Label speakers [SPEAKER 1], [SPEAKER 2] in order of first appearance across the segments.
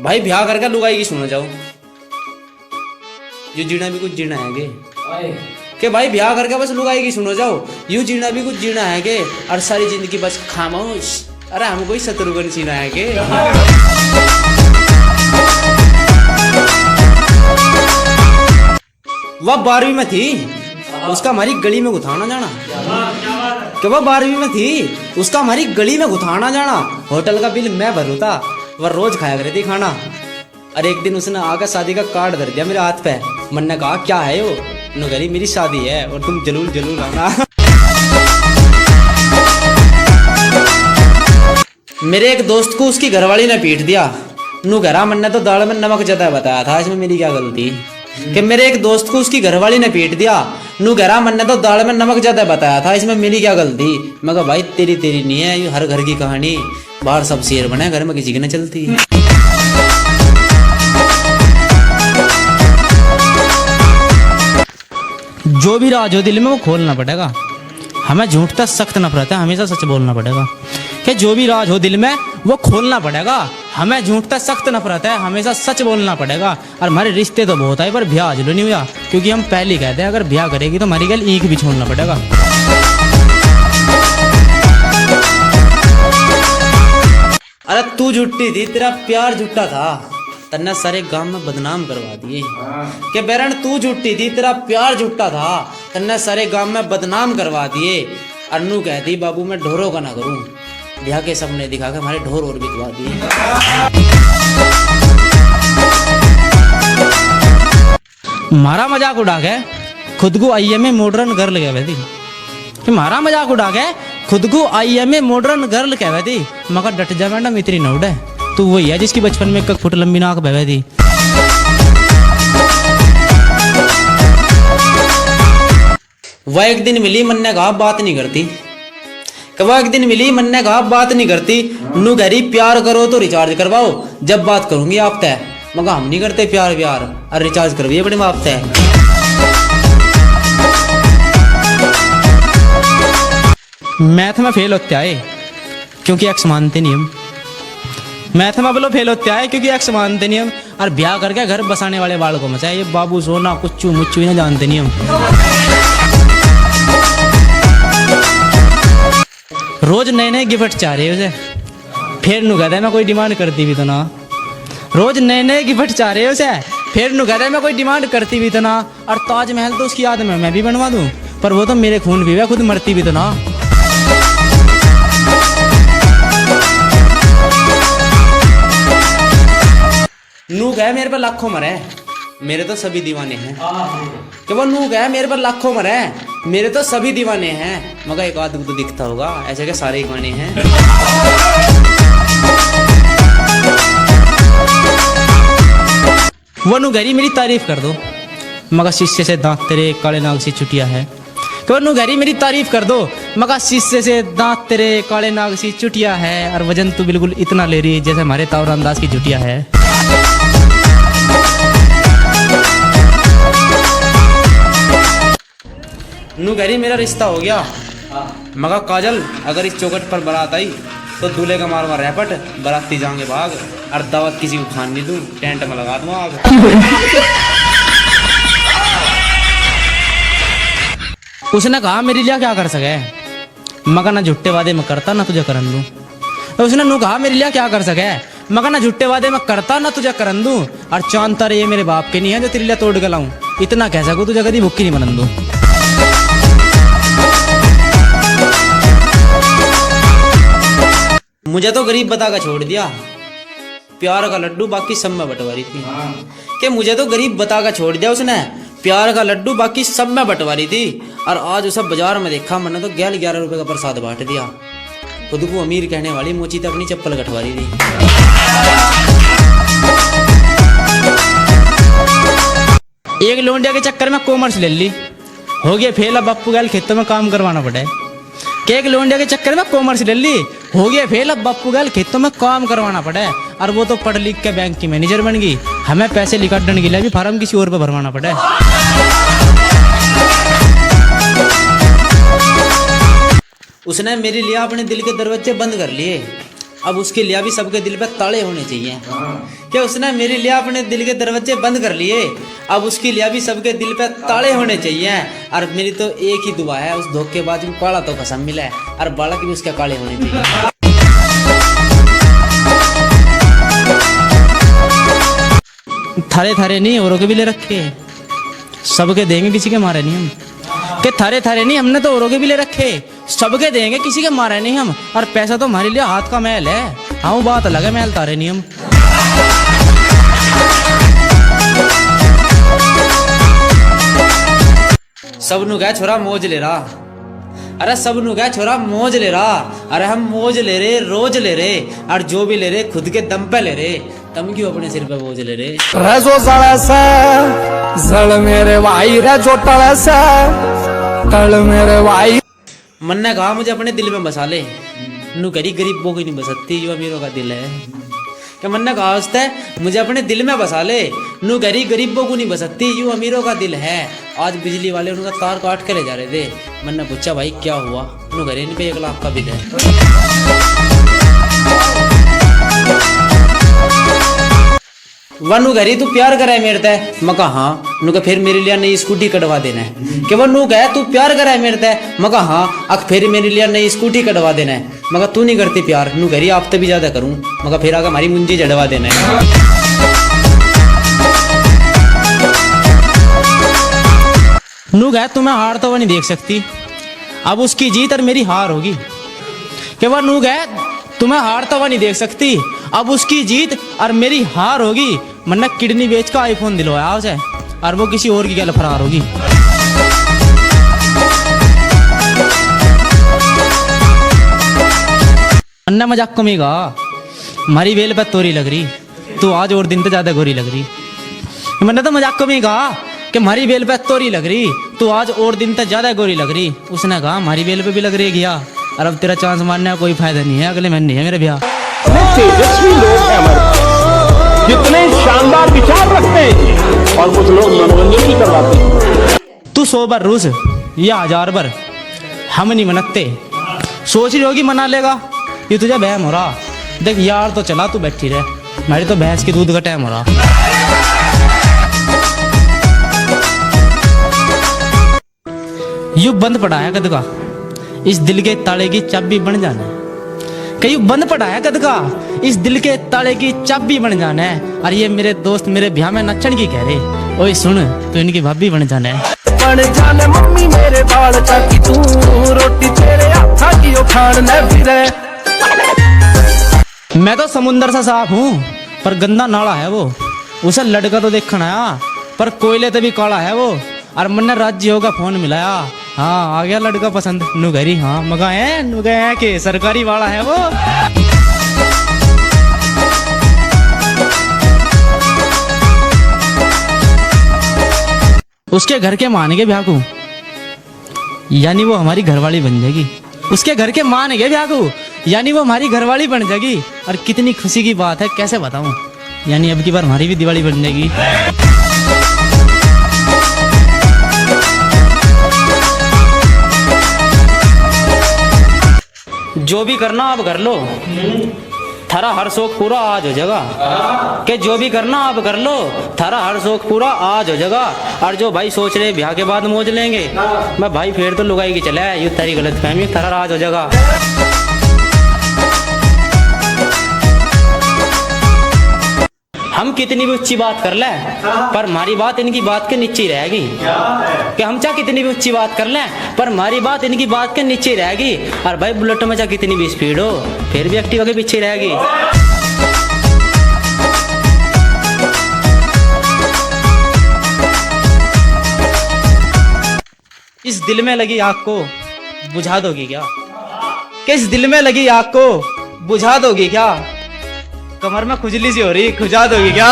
[SPEAKER 1] भाई ब्याह करके लुगाई की सुनो जाओ, ये जीना भी कुछ जीना है के भाई ब्याह करके बस लुगाई की सुनो जाओ, यूं जीना भी कुछ जीना है के, और सारी जिंदगी बस खामोश। अरे हम कोई शत्रुघ्न सीना है के। वह 12वीं में थी, उसका हमारी गली में गुथाना जाना। कि वह 12वीं में थी, उसका हमारी गली में गुथाना जाना। होटल का बिल मैं भरू था, वह रोज खाया करती थी खाना। और एक दिन उसने आकर शादी का कार्ड धर दिया मेरे हाथ पे। मन ने कहा क्या है वो, नौकरी मेरी शादी है और तुम जरूर जरूर आना। मेरे एक दोस्त को उसकी घरवाली ने पीट दिया। नू घरा मन ने तो दाल में नमक ज्यादा बताया था, इसमें मेरी क्या गलती। कि मेरे एक दोस्त को उसकी घरवाली ने पीट दिया। नू घरा मन ने तो दाल में नमक ज्यादा बताया था, इसमें मेरी क्या गलती। मैं कहा भाई तेरी तेरी नहीं है, ये हर घर की कहानी। बाहर सब शेर बने, घर में किसी की न चलती। जो भी राज हो दिल में वो खोलना पड़ेगा। हमें झूठ तक सख्त नफरत है, हमेशा सच बोलना पड़ेगा। कि जो भी राज हो दिल में वो खोलना पड़ेगा। हमें झूठ तक सख्त नफरत है, हमेशा सच बोलना पड़ेगा। और हमारे रिश्ते तो बहुत है पर ब्याह जो नहीं हुआ, क्योंकि हम पहले कहते हैं अगर ब्याह करेगी तो हमारी गल ईख भी छोड़ना पड़ेगा। अरे तू झूठी थी, तेरा प्यार झूठा था, तन्ने सारे गांव में बदनाम करवा दिए। कि बेरन तू झूठी थी, तेरा प्यार झूठा था, तन्ने सारे गांव में बदनाम करवा दिए। अन्नू कहती बाबू मैं ढोरों का ना करूं, ब्याह के सपने दिखा के हमारे ढोर और बिकवा दिए। मारा मजाक उड़ा के खुद को आईएमए मॉडर्न गर्ल कहवे थी। कि मारा मजाक उड़ा के खुद को आईएमए मॉडर्न गर्ल कहवे थी। मगर डट जा मैडम इतनी न उड़े, तू वही है जिसकी बचपन में 1 फुट लंबी नाक बहवे थी। वह एक दिन मिली, मन ने कहा बात नहीं करती। वह एक दिन मिली, मन ने कहा बात नहीं करती। नू गहरी प्यार करो तो रिचार्ज करवाओ, जब बात करूंगी आप तय। मगर हम नहीं करते प्यार व्यार, और रिचार्ज करवाइए बड़े माप तय। मैथ में फेल होते आए क्योंकि एक्स मानते नियम। मैथ में बोलो फेल होते आए क्योंकि एक्स मानते नियम। और ब्याह करके घर बसाने वाले बाल को मचाए, ये बाबू सोना कुच्चू मुच्चू ना जानते नियम। रोज नए नए गिफ्ट चाह रहे उसे, फिर नु कहता है मैं कोई डिमांड करती भी तो ना। रोज नए नए गिफ्ट चाह रहे उसे, फिर नु कहता है मैं कोई डिमांड करती भी तो ना। और ताजमहल तो उसकी याद में मैं भी बनवा दूं, पर वो तो मेरे खून भी है, खुद मरती भी तो ना। नू कहे मेरे पर लाखों मरे, मेरे तो सभी दीवाने हैं। कि वो नू कहे मेरे पर लाखों मरे, मेरे तो सभी दीवाने हैं। मगर एक आदमी तो दिखता होगा, ऐसे क्या सारे गाने हैं। वो नू गहरी मेरी तारीफ कर दो, मगर शीशे से दांत तेरे काले नाग सी चुटिया है। कि वो नू गहरी मेरी तारीफ कर दो, मगर शीशे से दांत तेरे काले नाग सी चुटिया है। और वजन तू बिल्कुल इतना ले रही जैसे हमारे तावरान दास की जुटिया है। नू गहरी मेरा रिश्ता हो गया, मगर काजल अगर इस चौकट पर बारात आई तो दूल्हे का मारवा रैपट, बाराती जाएंगे भाग। और दावत किसी को खान नहीं दूं, टेंट में लगा दूं आग। उसने कहा मेरे लिए क्या कर सके, मगर ना झुट्टे वादे में करता ना तुझे करन दूं। तो उसने नू कहा मेरे लिए क्या कर सके, मगर ना झुट्टे वादे में करता ना तुझे करन दूं। और चांद तारे ये मेरे बाप के नहीं है जो तेरे लिए तोड़ के लाऊं, इतना कह सकूं तुझे कभी भुक्की नहीं बनन दूं। मुझे तो गरीब बता का छोड़ दिया, प्यार का लड्डू बाकी सब में बंटवारी थी। कि मुझे तो गरीब बता का छोड़ दिया उसने, प्यार का लड्डू बाकी सब में बंटवारी थी। और आज उसे बाजार में देखा, मैंने तो 11 रुपए का प्रसाद बांट दिया। खुद को अमीर कहने वाली मोची तक अपनी चप्पल कटवारी थी। एक लोंडिया के चक्कर में कॉमर्स ले ली, हो गया फेल। अब बापू गैल खेतों में काम करवाना पड़े। एक लोंडिया के चक्कर में कॉमर्स ले ली, हो गया फेल। अब बापू गैल खेतों में काम करवाना पड़े। और वो तो पढ़ लिख के बैंक की मैनेजर बन गई, हमें पैसे निकालने के लिए भी फार्म किसी और पे भरवाना पड़े। उसने मेरे लिए अपने दिल के दरवाजे बंद कर लिए, अब उसके लिए भी सबके दिल पे ताले होने चाहिए। क्या उसने मेरे लिए अपने दिल के दरवाजे बंद कर लिए, अब उसके लिए भी सबके दिल पे ताले होने चाहिए। और मेरी तो एक ही दुआ है, उस धोखेबाज को काला तो कसम मिला है और बालक भी उसके काले होने चाहिए। थारे थारे नहीं औरों के भी ले रखे, सबके देंगे किसी के मारे नहीं हम। के थारे थारे नहीं, हमने तो औरों के भी ले रखे, सबके देंगे किसी के मारे नहीं हम। और पैसा तो हमारे लिए हाथ का मैल है, हाँ बात अलग है, मैल तारे नहीं हम। सब नु गया छोरा मौज ले रहा, अरे सब नु गया छोरा मौज ले रहा, अरे हम मौज ले रहे रोज ले रहे, और जो भी ले रहे खुद के दम पे ले रहे, तुम क्यों अपने सिर पे बोझ ले रहे।
[SPEAKER 2] रजो जड़ मेरे भाई रजो तड़ मेरे भाई।
[SPEAKER 1] मन ने कहा मुझे अपने दिल में बसा ले, नू करी गरीबों की नहीं बसती, जो अमीरों का दिल है। क्या मन ने कहा उससे मुझे अपने दिल में बसा ले, नू करी गरीबों को नहीं बसती, जो अमीरों का दिल है। आज बिजली वाले उनका तार काट के ले जा रहे थे, मन ने पूछा भाई क्या हुआ, नू घरे इन पे 1 लाख का बिल है। वनु घरी तू प्यार करे मेरे ते, मैं कहा हाँ, नु के फिर मेरे लिए नई स्कूटी कटवा देना है। कि वनु कहे तू प्यार करे मेरे ते, मैं कहा हाँ, अख फिर मेरे लिए नई स्कूटी कटवा देना है। मगर तू नहीं करती प्यार, नु घरी आप तो भी ज्यादा करूं, मगर फिर आगे हमारी मुंजी जड़वा देना है। नु कहे तुम्हें हार तो वो नहीं देख सकती, अब उसकी जीत और मेरी हार होगी। कि वह नु कहे तुम्हें हार तो वह नहीं देख सकती, अब उसकी जीत और मेरी हार होगी। मन्ना किडनी बेच का आईफोन दिलवाया उसे, और वो किसी और की गल फरार होगी। मन्ना मजाक कमीगा, हमारी वेल पे तोरी लग रही, तू आज और दिन तो ज्यादा गोरी लग रही। मन्ना तो मजाक कमीगा कि हमारी बेल पे तोरी लग रही, तू आज और दिन तो ज्यादा गोरी लग रही। उसने कहा हमारी बेल पे भी लग रही गया, और अब तेरा चांस मारने का कोई फायदा नहीं है, अगले महीने है मेरे ब्याह।
[SPEAKER 3] तेजस्वी लोग हैं हमारे, कितने शानदार विचार रखते हैं, और कुछ लोग मनोरंजन भी करवाते हैं।
[SPEAKER 1] तू 100 बार रूस या 1000 बार, हम नहीं मनकते। सोच रही होगी मना लेगा, ये तुझे बहम हो रहा। देख यार तो चला, तू बैठी रहे, मेरी तो भैंस की दूध का टाइम हो रहा। यू बंद पड़ा है कद का, इस दिल के ताले की चाबी बन जाना है। कहीं बंद पड़ा है कद का, इस दिल के ताले की चाबी बन जाना है। और ये मेरे दोस्त मेरे ब्याह में नचन की कह रहे, ओए सुन तो इनकी भाभी बन जाना है।
[SPEAKER 2] बन जाने मम्मी मेरे बाल चाकी, तू रोटी तेरे हाथा की खान न फिरे।
[SPEAKER 1] मैं तो समुंदर सा साफ हूँ, पर गंदा नाला है वो। उसे लड़का तो देखना आया, पर कोयले तो भी काला है वो। और मन राज्य होगा फोन मिलाया, हाँ आ गया लड़का पसंद, नुगरी हाँ मगाए नुगए के सरकारी वाला है वो। उसके घर के मान गए ब्याह को, यानी वो हमारी घरवाली बन जाएगी। उसके घर के मान गए ब्याह को, यानी वो हमारी घरवाली बन जाएगी। और कितनी खुशी की बात है, कैसे बताऊं, यानी अब की बार हमारी भी दिवाली बन जाएगी। जो भी करना आप कर लो, थारा हर शौक पूरा आज हो जाएगा। कि जो भी करना आप कर लो, थारा हर शौक पूरा आज हो जाएगा। और जो भाई सोच रहे ब्याह के बाद मौज लेंगे, मैं भाई फिर तो लुगाई की चला है, ये तेरी गलत फहमी, थारा आज हो जाएगा। हम कितनी भी ऊंची बात कर लें, पर हमारी बात इनकी बात के नीचे रहेगी। कि हम चाहे कितनी भी ऊंची बात कर लें, पर हमारी बात इनकी बात के नीचे रहेगी। और भाई बुलेट में चाहे कितनी भी स्पीड हो, फिर भी एक्टिवा के पीछे रहेगी। इस दिल में लगी आग को बुझा दोगी क्या? किस दिल में लगी आग को बुझा दोगी क्या? कमर में खुजली सी हो रही, खुजा दोगी क्या?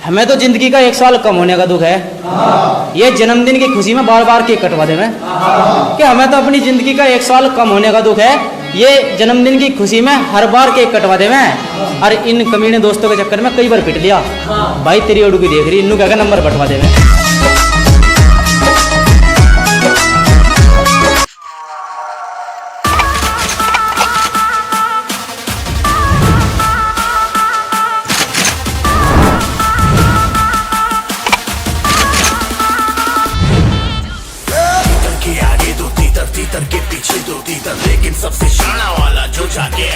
[SPEAKER 1] हमें तो जिंदगी का 1 साल कम होने का दुख है। ये जन्मदिन की खुशी में बार बार केक कटवा दे मैं, कि हमें तो अपनी जिंदगी का 1 साल कम होने का दुख है। ये जन्मदिन की खुशी में हर बार केक कटवा दे मैं। और इन कमीने दोस्तों के चक्कर में कई बार पिट लिया। भाई तेरी ओडू की देख रही, इन्नू क्या नंबर कटवा दे मैं।
[SPEAKER 4] जाके